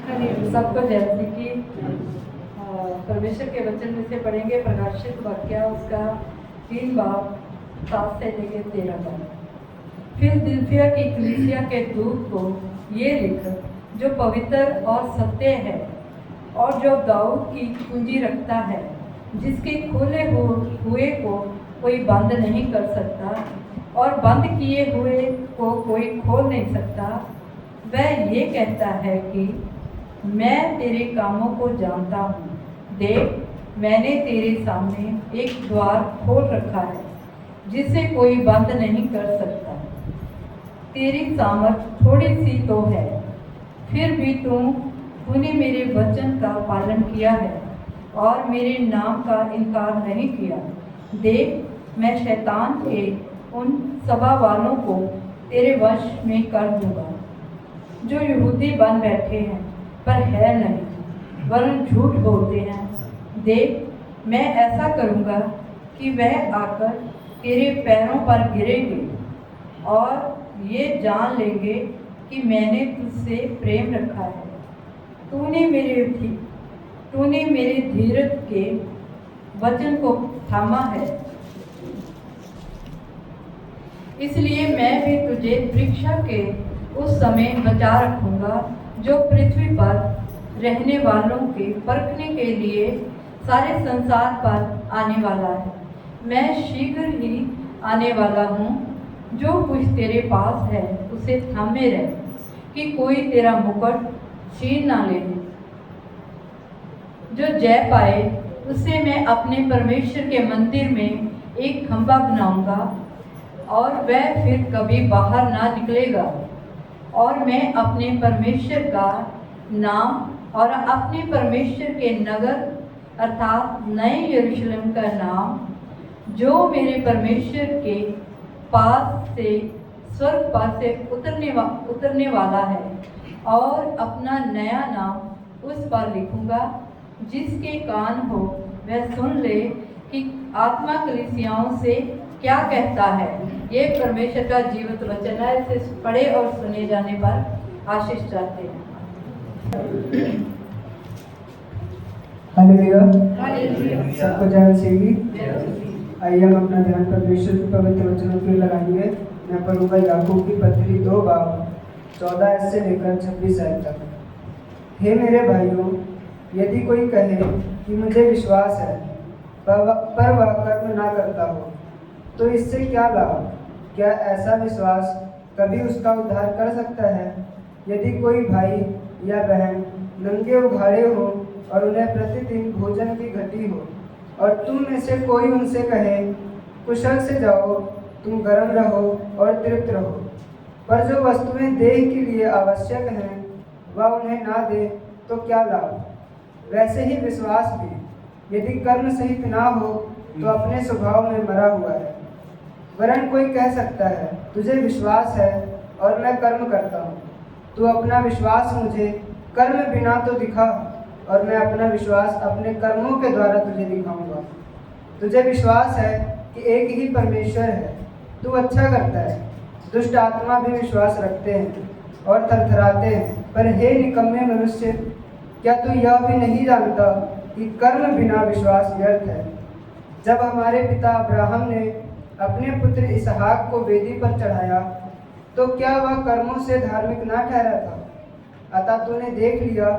सबको जयंती की परमेश्वर के वचन में से पढ़ेंगे प्रकाशित वाक्य उसका 3 बाब 7 से लेकर 13 तक। फिर दिलफिया की कलीसिया के दूत को ये लिख, जो पवित्र और सत्य है और जो दाऊद की कुंजी रखता है, जिसके खुले हुए को कोई बंद नहीं कर सकता और बंद किए हुए को कोई खोल नहीं सकता, वह ये कहता है कि मैं तेरे कामों को जानता हूँ। देख, मैंने तेरे सामने एक द्वार खोल रखा है जिसे कोई बंद नहीं कर सकता। तेरी सामर्थ थोड़ी सी तो है, फिर भी तूने मेरे वचन का पालन किया है और मेरे नाम का इनकार नहीं किया। देख, मैं शैतान के उन सभा वालों को तेरे वश में कर दूंगा, जो यहूदी बन बैठे हैं पर है नहीं, वरन झूठ बोलते हैं। देख, मैं ऐसा करूंगा कि वह आकर तेरे पैरों पर गिरेंगे और ये जान लेंगे कि मैंने तुझसे प्रेम रखा है। तूने मेरे धीरज के वचन को थामा है, इसलिए मैं भी तुझे परीक्षा के उस समय बचा रखूंगा जो पृथ्वी पर रहने वालों के परखने के लिए सारे संसार पर आने वाला है। मैं शीघ्र ही आने वाला हूँ। जो कुछ तेरे पास है उसे थामे रह, कि कोई तेरा मुकुट छीन ना ले। जो जय पाए उसे मैं अपने परमेश्वर के मंदिर में एक खंभा बनाऊंगा और वह फिर कभी बाहर ना निकलेगा। और मैं अपने परमेश्वर का नाम और अपने परमेश्वर के नगर अर्थात नए यरूशलेम का नाम, जो मेरे परमेश्वर के पास से स्वर्ग पर से उतरने वाला है, और अपना नया नाम उस पर लिखूंगा। जिसके कान हो वह सुन ले कि आत्मा कलीसियाओं से क्या कहता है। ये परमेश्वर का जीवित वचन है। इसे पढ़े और सुने जाने पर आशीष चाहते हैं। हालेलुया। सबको जय मसीह। आइए हम अपना ध्यान परमेश्वर के पवित्र वचनों पर लगाएंगे। मैं पढ़ूंगा याकूब की पत्री 2 बाब 14 से लेकर 26 तक। हे मेरे भाइयों, यदि कोई कहे कि मुझे विश्वास है पर वह कर्म ना करता हो, तो इससे क्या लाभ? क्या ऐसा विश्वास कभी उसका उद्धार कर सकता है? यदि कोई भाई या बहन नंगे उघाड़े हो और उन्हें प्रतिदिन भोजन की घटी हो, और तुम में से कोई उनसे कहे, कुशल से जाओ, तुम गर्म रहो और तृप्त रहो, पर जो वस्तुएं देह के लिए आवश्यक हैं वह उन्हें ना दे, तो क्या लाभ? वैसे ही विश्वास भी यदि कर्म सहित ना हो तो अपने स्वभाव में मरा हुआ है। वरन कोई कह सकता है, तुझे विश्वास है और मैं कर्म करता हूँ। तू अपना विश्वास मुझे कर्म बिना तो दिखा, और मैं अपना विश्वास अपने कर्मों के द्वारा तुझे दिखाऊंगा। तुझे विश्वास है कि एक ही परमेश्वर है, तू अच्छा करता है। दुष्ट आत्मा भी विश्वास रखते हैं और थरथराते हैं। पर हे निकम्मे मनुष्य, क्या तू यह भी नहीं जानता कि कर्म बिना विश्वास व्यर्थ है? जब हमारे पिता अब्राहम ने अपने पुत्र इसहाक को वेदी पर चढ़ाया, तो क्या वह कर्मों से धार्मिक ना ठहरा था? अतः तूने देख लिया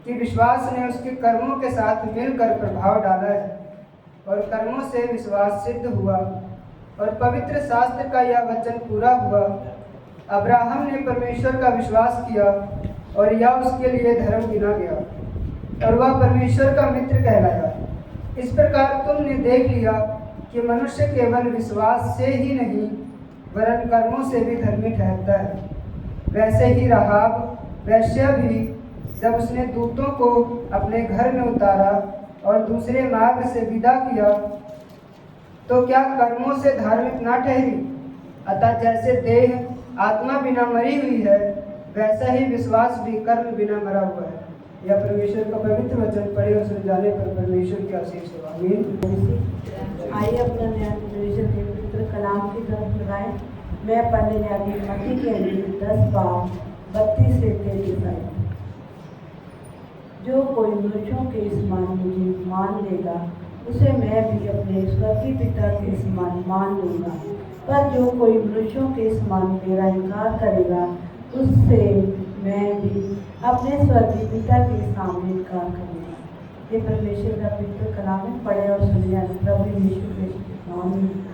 कि विश्वास ने उसके कर्मों के साथ मिलकर प्रभाव डाला है, और कर्मों से विश्वास सिद्ध हुआ, और पवित्र शास्त्र का यह वचन पूरा हुआ, अब्राहम ने परमेश्वर का विश्वास किया और यह उसके लिए धर्म गिना गया, और वह परमेश्वर का मित्र कहलाया। इस प्रकार तुमने देख लिया कि मनुष्य केवल विश्वास से ही नहीं वरन कर्मों से भी धर्मी ठहरता है। वैसे ही राहाब वैश्या भी, जब उसने दूतों को अपने घर में उतारा और दूसरे मार्ग से विदा किया, तो क्या कर्मों से धार्मिक ना ठहरी? अतः जैसे देह आत्मा बिना मरी हुई है, वैसा ही विश्वास भी कर्म बिना मरा हुआ है। यह परमेश्वर का पवित्र वचन पढ़े और सुन जाने पर परमेश्वर की आशीष हो। आमीन। आइए अपना ध्यान परमेश्वर के पवित्र कलाम की तरफ लगाएं। मैं पढ़ने जाती मत्ती के अंजील 10 बाब 32 से 33 आए। जो कोई मनुष्यों के समान मुझे मान लेगा, उसे मैं भी अपने स्वर्गीय पिता के समान मान लूँगा। पर जो कोई मनुष्यों के समान मेरा इनकार करेगा, उससे मैं भी अपने स्वर्गीय पिता के सामने इनकार करूँगा। ये परमेश्वर का पवित्र कलाम है। पढ़े और सुने प्रभु यीशु के नाम में।